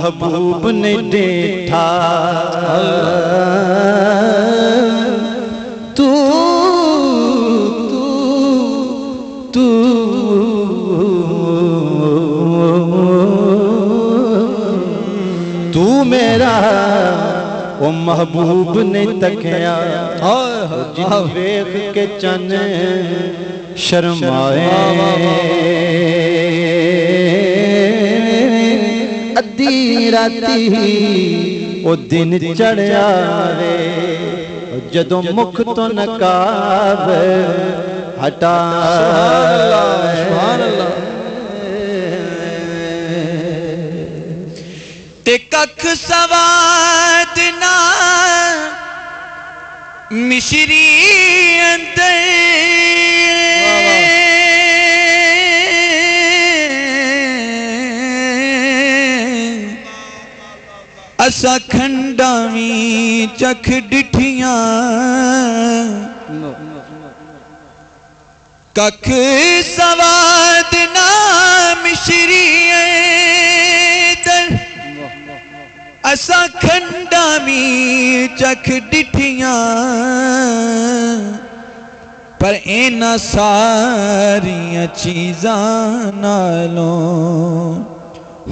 महबूब ने देखा तू तू तू तू मेरा ओ महबूब ने तकिया जिन वेख के चन शर्माए अद्धी राती ओ दिन चढ़िया वे जदों मुख तो नकाब हटा ते कख सवाद ना मिश्री अंदर असा खंडावी चख डिठियां कख सवाद ना मिश्री असा खंडावी चख डिठियां पर इन्हां सारियां चीज़ां नालों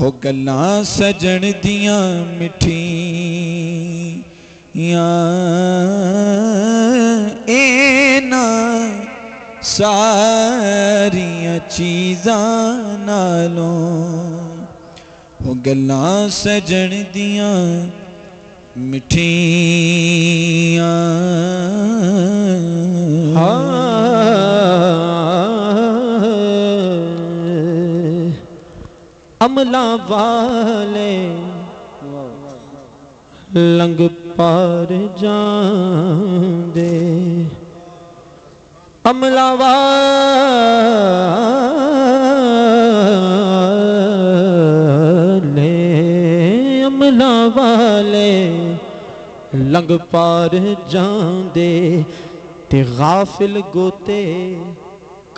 हो गल्लां सजन दियां मिठियां इन्हां सारियां चीज़ां नालों हो गल्लां सजन दियां मिठियां अमला वाले लंग पार जांदे अमला वाले अमला वाले लंग पार जांदे ते गाफिल गोते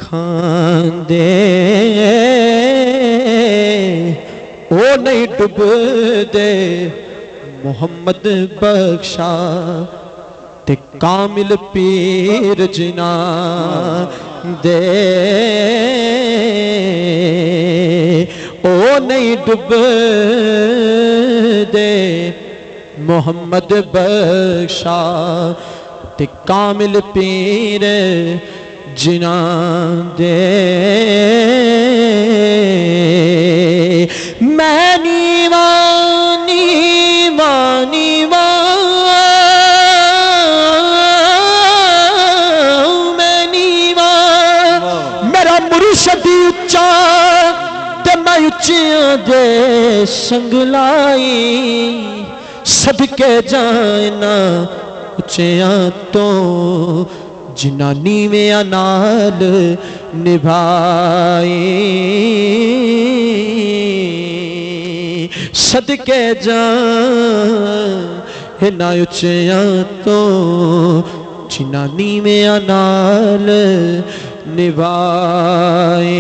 खांदे ओ नहीं डुबदे मोहम्मद बख्शा ते कामिल पीर जिना दे ओ नहीं डुबदे मोहम्मद बख्शा ते कामिल पीर जिना दे मैं नीवा नीवा नीवा मैं नीवा मेरा मुर्शद उच्चा ते मैं उच्चियां दे संगलाई सदके जाना उच्चियां तो जिन्ना नीवियां नाल निभाई सदके जाना उच्चियां तो जिन्ना नीवियां नाल निभाई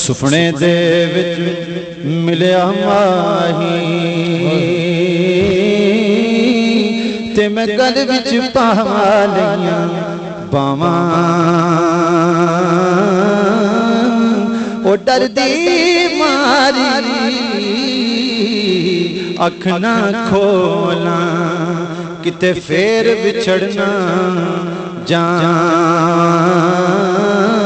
सुपने दे विच मिलिया माही ते मैं गल विच पा लईयां बावां ओ डरदी मारी अख ना खोला किते फेर बिछड़ना जान